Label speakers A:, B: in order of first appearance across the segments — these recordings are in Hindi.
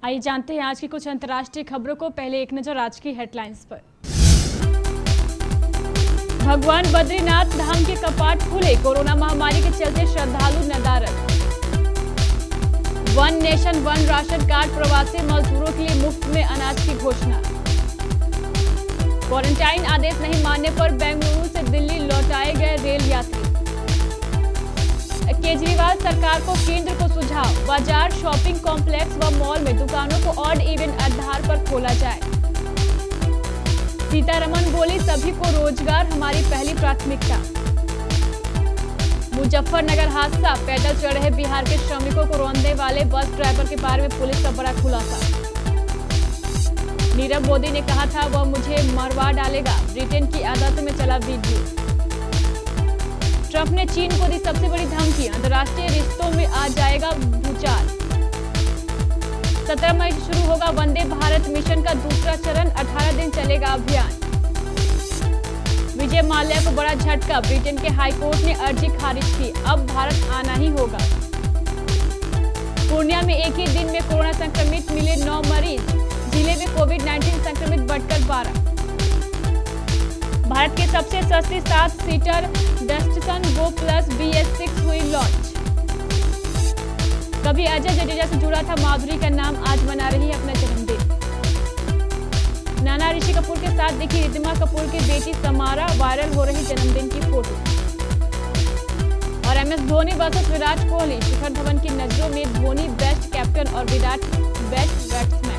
A: आइए जानते हैं आज की कुछ अंतर्राष्ट्रीय खबरों को। पहले एक नजर आज की हेडलाइंस पर। भगवान बद्रीनाथ धाम के कपाट खुले, कोरोना महामारी के चलते श्रद्धालु नदारद। One nation one ration card, प्रवासी मजदूरों के लिए मुफ्त में अनाज की घोषणा। क्वारंटाइन आदेश नहीं मानने पर बेंगलुरु से दिल्ली लौटाए गए रेल यात्री। केजरीवाल सरकार को केंद्र को सुझाव, बाजार, शॉपिंग कॉम्प्लेक्स व मॉल में दुकानों को ऑड इवन आधार पर खोला जाए। सीतारमण बोली, सभी को रोजगार हमारी पहली प्राथमिकता। मुजफ्फरनगर हादसा, पैदल चढ़ रहे बिहार के श्रमिकों को रौंदने वाले बस ड्राइवर के बारे में पुलिस का बड़ा खुलासा। नीरव मोदी ने कहा था वह मुझे मरवा डालेगा, ब्रिटेन की अदालत में चला वीडियो। ट्रंप ने चीन को दी सबसे बड़ी धमकी, अंतर्राष्ट्रीय रिश्तों में आ जाएगा भूचाल। 17 मई से शुरू होगा वंदे भारत मिशन का दूसरा चरण, 18 दिन चलेगा अभियान। विजय माल्या को बड़ा झटका, ब्रिटेन के हाईकोर्ट ने अर्जी खारिज की, अब भारत आना ही होगा। पूर्णिया में एक ही दिन में कोरोना संक्रमित मिले 9 मरीज, जिले में कोविड-19 संक्रमित बढ़कर 12। भारत के सबसे सस्ती 7 सीटर डस्टसन गो प्लस BS6 हुई लॉन्च। कभी अजय जडेजा से जुड़ा था माधुरी का नाम, आज मना रही है अपना जन्मदिन। नाना ऋषि कपूर के साथ दिखी रिद्धिमा कपूर की बेटी समारा, वायरल हो रही जन्मदिन की फोटो। और MS धोनी वर्सेस विराट कोहली, शिखर धवन की नजरों में धोनी बेस्ट कैप्टन और विराट बेस्ट बैट्समैन।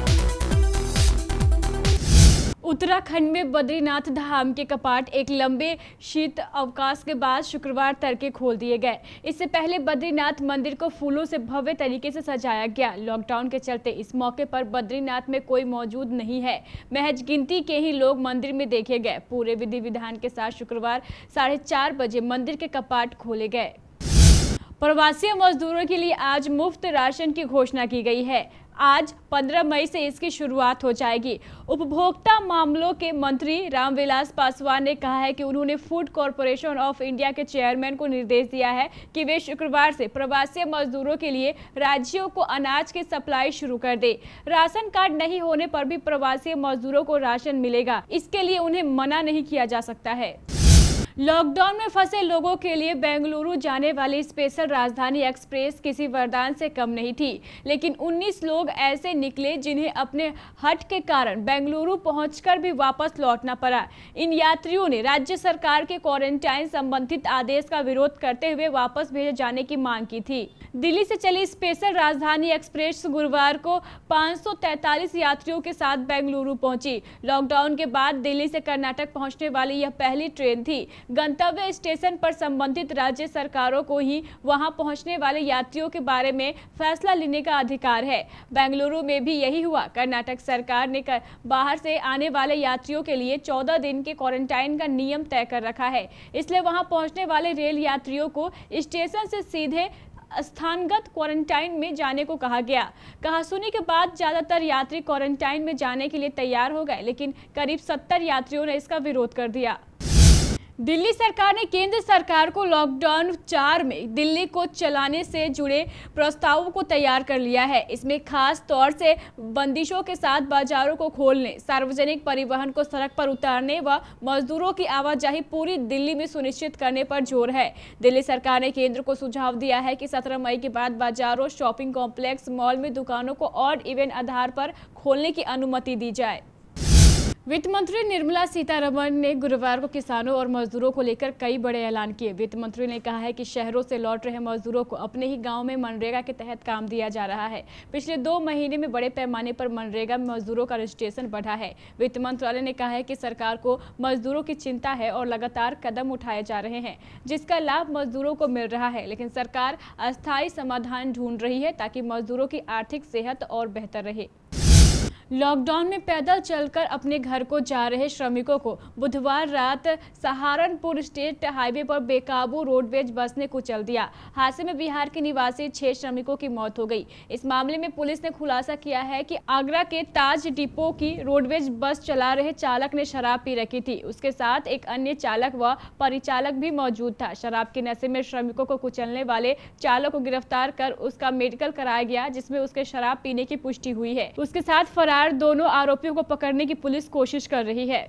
A: उत्तराखंड में बद्रीनाथ धाम के कपाट एक लंबे शीत अवकाश के बाद शुक्रवार तड़के खोल दिए गए। इससे पहले बद्रीनाथ मंदिर को फूलों से भव्य तरीके से सजाया गया। लॉकडाउन के चलते इस मौके पर बद्रीनाथ में कोई मौजूद नहीं है, महज गिनती के ही लोग मंदिर में देखे गए। पूरे विधि विधान के साथ शुक्रवार 4:30 बजे मंदिर के कपाट खोले गए। प्रवासी मजदूरों के लिए आज मुफ्त राशन की घोषणा की गई है। आज 15 मई से इसकी शुरुआत हो जाएगी। उपभोक्ता मामलों के मंत्री रामविलास पासवान ने कहा है कि उन्होंने फूड कॉरपोरेशन ऑफ इंडिया के चेयरमैन को निर्देश दिया है कि वे शुक्रवार से प्रवासी मजदूरों के लिए राज्यों को अनाज की सप्लाई शुरू कर दे। राशन कार्ड नहीं होने पर भी प्रवासी मजदूरों को राशन मिलेगा, इसके लिए उन्हें मना नहीं किया जा सकता है। लॉकडाउन में फंसे लोगों के लिए बेंगलुरु जाने वाली स्पेशल राजधानी एक्सप्रेस किसी वरदान से कम नहीं थी, लेकिन 19 लोग ऐसे निकले जिन्हें अपने हट के कारण बेंगलुरु पहुंचकर भी वापस लौटना पड़ा। इन यात्रियों ने राज्य सरकार के क्वारंटाइन संबंधित आदेश का विरोध करते हुए वापस भेजे जाने की मांग की थी। दिल्ली से चली स्पेशल राजधानी एक्सप्रेस गुरुवार को 543 यात्रियों के साथ बेंगलुरु पहुंची। लॉकडाउन के बाद दिल्ली से कर्नाटक पहुंचने वाली यह पहली ट्रेन थी। गंतव्य स्टेशन पर संबंधित राज्य सरकारों को ही वहां पहुंचने वाले यात्रियों के बारे में फैसला लेने का अधिकार है। बेंगलुरु में भी यही हुआ। कर्नाटक सरकार ने बाहर से आने वाले यात्रियों के लिए 14 दिन के क्वारंटाइन का नियम तय कर रखा है, इसलिए वहां पहुंचने वाले रेल यात्रियों को स्टेशन से सीधे स्थानगत क्वारंटाइन में जाने को कहा गया। कहासुनी के बाद ज्यादातर यात्री क्वारंटाइन में जाने के लिए तैयार हो गए, लेकिन करीब 70 यात्रियों ने इसका विरोध कर दिया। दिल्ली सरकार ने केंद्र सरकार को लॉकडाउन 4 में दिल्ली को चलाने से जुड़े प्रस्तावों को तैयार कर लिया है। इसमें खास तौर से बंदिशों के साथ बाजारों को खोलने, सार्वजनिक परिवहन को सड़क पर उतारने व मजदूरों की आवाजाही पूरी दिल्ली में सुनिश्चित करने पर जोर है। दिल्ली सरकार ने केंद्र को सुझाव दिया है कि 17 मई के बाद बाजारों, शॉपिंग कॉम्प्लेक्स, मॉल में दुकानों को ऑड इवन आधार पर खोलने की अनुमति दी जाए। वित्त मंत्री निर्मला सीतारमण ने गुरुवार को किसानों और मजदूरों को लेकर कई बड़े ऐलान किए। वित्त मंत्री ने कहा है कि शहरों से लौट रहे मजदूरों को अपने ही गांव में मनरेगा के तहत काम दिया जा रहा है। पिछले 2 महीने में बड़े पैमाने पर मनरेगा में मजदूरों का रजिस्ट्रेशन बढ़ा है। वित्त मंत्रालय ने कहा है कि सरकार को मजदूरों की चिंता है और लगातार कदम उठाए जा रहे हैं, जिसका लाभ मजदूरों को मिल रहा है, लेकिन सरकार अस्थायी समाधान ढूंढ रही है ताकि मजदूरों की आर्थिक सेहत और बेहतर रहे। लॉकडाउन में पैदल चलकर अपने घर को जा रहे श्रमिकों को बुधवार रात सहारनपुर स्टेट हाईवे पर बेकाबू रोडवेज बस ने कुचल दिया। हादसे में बिहार के निवासी 6 श्रमिकों की मौत हो गई। इस मामले में पुलिस ने खुलासा किया है कि आगरा के ताज डिपो की रोडवेज बस चला रहे चालक ने शराब पी रखी थी। उसके साथ एक अन्य चालक व परिचालक भी मौजूद था। शराब के नशे में श्रमिकों को कुचलने वाले चालक को गिरफ्तार कर उसका मेडिकल कराया गया, जिसमें उसके शराब पीने की पुष्टि हुई है। उसके साथ फरार दोनों आरोपियों को पकड़ने की पुलिस कोशिश कर रही है।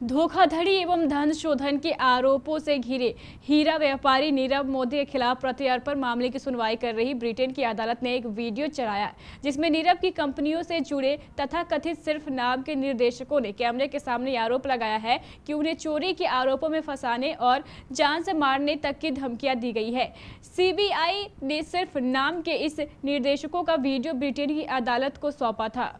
A: धोखाधड़ी एवं धन शोधन के आरोपों से घिरे हीरा व्यापारी नीरव मोदी के खिलाफ प्रत्यर्पण मामले की सुनवाई कर रही ब्रिटेन की अदालत ने एक वीडियो चलाया, जिसमें नीरव की कंपनियों से जुड़े तथा कथित सिर्फ नाम के निर्देशकों ने कैमरे के सामने आरोप लगाया है कि उन्हें चोरी के आरोपों में फंसाने और जान से मारने तक की धमकियां दी गई है। सीबीआई ने सिर्फ नाम के इस निर्देशकों का वीडियो ब्रिटेन की अदालत को सौंपा था।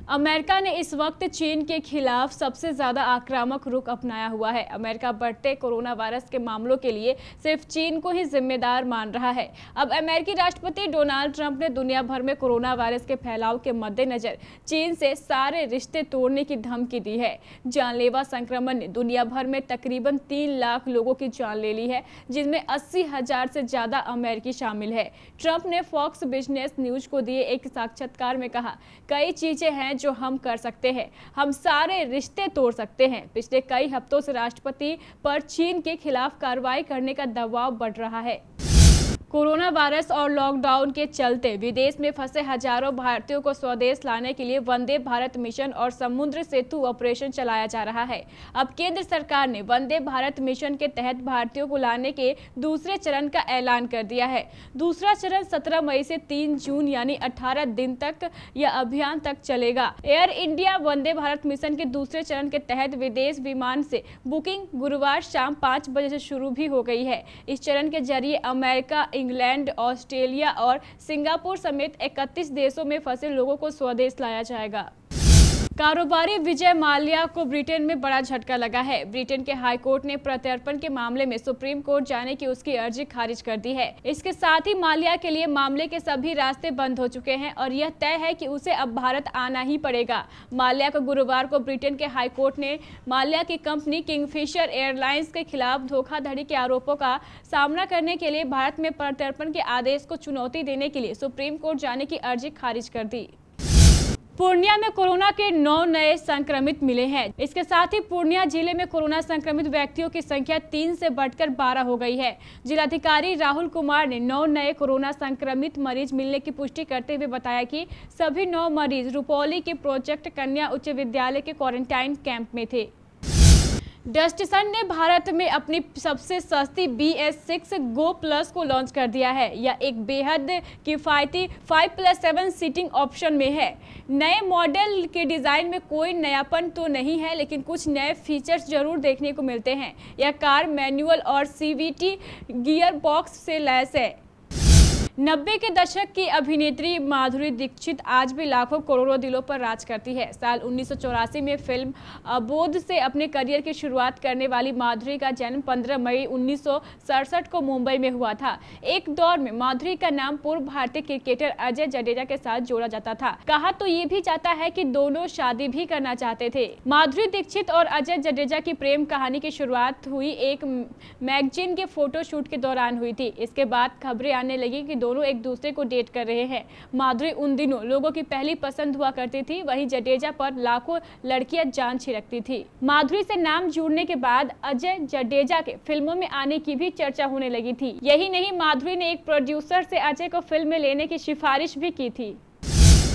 A: अमेरिका ने इस वक्त चीन के खिलाफ सबसे ज्यादा आक्रामक रुख अपनाया हुआ है। अमेरिका बढ़ते कोरोना वायरस के मामलों के लिए सिर्फ चीन को ही जिम्मेदार मान रहा है। अब अमेरिकी राष्ट्रपति डोनाल्ड ट्रंप ने दुनिया भर में कोरोना वायरस के फैलाव के मद्देनजर चीन से सारे रिश्ते तोड़ने की धमकी दी है। जानलेवा संक्रमण ने दुनिया भर में तकरीबन 3 लाख लोगों की जान ले ली है, जिनमें 80,000 से ज्यादा अमेरिकी शामिल है। ट्रंप ने फॉक्स बिजनेस न्यूज को दिए एक साक्षात्कार में कहा, कई चीजें हैं जो हम कर सकते हैं, हम सारे रिश्ते तोड़ सकते हैं। पिछले कई हफ्तों से राष्ट्रपति पर चीन के खिलाफ कार्रवाई करने का दबाव बढ़ रहा है। कोरोना वायरस और लॉकडाउन के चलते विदेश में फंसे हजारों भारतीयों को स्वदेश लाने के लिए वंदे भारत मिशन और समुद्र सेतु ऑपरेशन चलाया जा रहा है। अब केंद्र सरकार ने वंदे भारत मिशन के तहत भारतीयों को लाने के दूसरे चरण का ऐलान कर दिया है। दूसरा चरण 17 मई से 3 जून यानी 18 दिन तक यह अभियान तक चलेगा। Air India Vande Bharat mission के दूसरे चरण के तहत विदेश विमान से बुकिंग गुरुवार शाम 5 बजे से शुरू भी हो गई है। इस चरण के जरिए अमेरिका, इंग्लैंड, ऑस्ट्रेलिया और सिंगापुर समेत 31 देशों में फंसे लोगों को स्वदेश लाया जाएगा। कारोबारी विजय माल्या को ब्रिटेन में बड़ा झटका लगा है। ब्रिटेन के हाई कोर्ट ने प्रत्यर्पण के मामले में सुप्रीम कोर्ट जाने की उसकी अर्जी खारिज कर दी है। इसके साथ ही माल्या के लिए मामले के सभी रास्ते बंद हो चुके हैं और यह तय है कि उसे अब भारत आना ही पड़ेगा। माल्या को गुरुवार को ब्रिटेन के हाई कोर्ट ने माल्या की कंपनी किंगफिशर एयरलाइंस के खिलाफ धोखाधड़ी के आरोपों का सामना करने के लिए भारत में प्रत्यर्पण के आदेश को चुनौती देने के लिए सुप्रीम कोर्ट जाने की अर्जी खारिज कर दी। पूर्णिया में कोरोना के 9 नए संक्रमित मिले हैं। इसके साथ ही पूर्णिया जिले में कोरोना संक्रमित व्यक्तियों की संख्या 3 से बढ़कर 12 हो गई है। जिलाधिकारी राहुल कुमार ने 9 नए कोरोना संक्रमित मरीज मिलने की पुष्टि करते हुए बताया कि सभी 9 मरीज रुपौली के प्रोजेक्ट कन्या उच्च विद्यालय के क्वारंटाइन कैंप में थे। डस्टसन ने भारत में अपनी सबसे सस्ती BS6 Go Plus को लॉन्च कर दिया है। यह एक बेहद किफ़ायती 5+7 सीटिंग ऑप्शन में है। नए मॉडल के डिज़ाइन में कोई नयापन तो नहीं है, लेकिन कुछ नए फीचर्स जरूर देखने को मिलते हैं। यह कार मैनुअल और CVT गियर बॉक्स से लैस है। 90 के दशक की अभिनेत्री माधुरी दीक्षित आज भी लाखों करोड़ों दिलों पर राज करती है। साल 1984 में फिल्म अबोध से अपने करियर की शुरुआत करने वाली माधुरी का जन्म 15 मई 1967 को मुंबई में हुआ था। एक दौर में माधुरी का नाम पूर्व भारतीय क्रिकेटर अजय जडेजा के साथ जोड़ा जाता था। कहा तो ये भी जाता है कि दोनों शादी भी करना चाहते थे। माधुरी दीक्षित और अजय जडेजा की प्रेम कहानी की शुरुआत हुई एक मैगजीन के फोटो शूट के दौरान हुई थी। इसके बाद खबरें आने लगी कि दोनों एक दूसरे को डेट कर रहे हैं। माधुरी उन दिनों लोगों की पहली पसंद हुआ करती थी, वहीं जडेजा पर लाखों लड़कियां जान छिड़कती थी। माधुरी से नाम जुड़ने के बाद अजय जडेजा के फिल्मों में आने की भी चर्चा होने लगी थी। यही नहीं, माधुरी ने एक प्रोड्यूसर से अजय को फिल्म में लेने की सिफारिश भी की थी।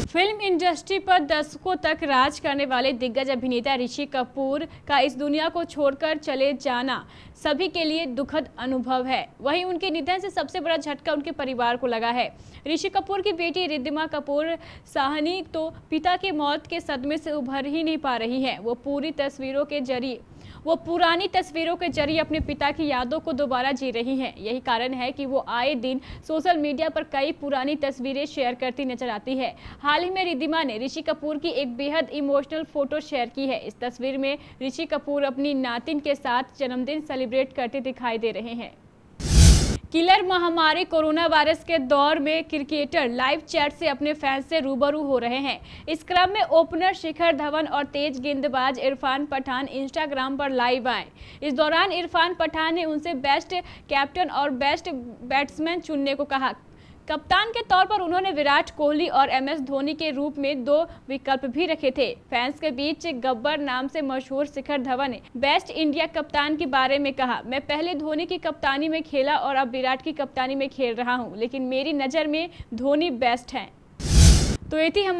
A: फिल्म इंडस्ट्री पर दशकों तक राज करने वाले दिग्गज अभिनेता ऋषि कपूर का इस दुनिया को छोड़कर चले जाना सभी के लिए दुखद अनुभव है। वहीं उनके निधन से सबसे बड़ा झटका उनके परिवार को लगा है। ऋषि कपूर की बेटी रिद्धिमा कपूर साहनी तो पिता की मौत के सदमे से उभर ही नहीं पा रही हैं। वो पुरानी तस्वीरों के जरिए अपने पिता की यादों को दोबारा जी रही हैं। यही कारण है कि वो आए दिन सोशल मीडिया पर कई पुरानी तस्वीरें शेयर करती नजर आती है। हाल ही में रिद्धिमा ने ऋषि कपूर की एक बेहद इमोशनल फोटो शेयर की है। इस तस्वीर में ऋषि कपूर अपनी नातिन के साथ जन्मदिन सेलिब्रेट करते दिखाई दे रहे हैं। किलर महामारी कोरोना वायरस के दौर में क्रिकेटर लाइव चैट से अपने फैंस से रूबरू हो रहे हैं। इस क्रम में ओपनर शिखर धवन और तेज गेंदबाज इरफान पठान इंस्टाग्राम पर लाइव आए। इस दौरान इरफान पठान ने उनसे बेस्ट कैप्टन और बेस्ट बैट्समैन चुनने को कहा। कप्तान के तौर पर उन्होंने विराट कोहली और MS धोनी के रूप में 2 विकल्प भी रखे थे। फैंस के बीच गब्बर नाम से मशहूर शिखर धवन ने बेस्ट इंडिया कप्तान के बारे में कहा, मैं पहले धोनी की कप्तानी में खेला और अब विराट की कप्तानी में खेल रहा हूं, लेकिन मेरी नज़र में धोनी बेस्ट हैं। तो ये थी हमारी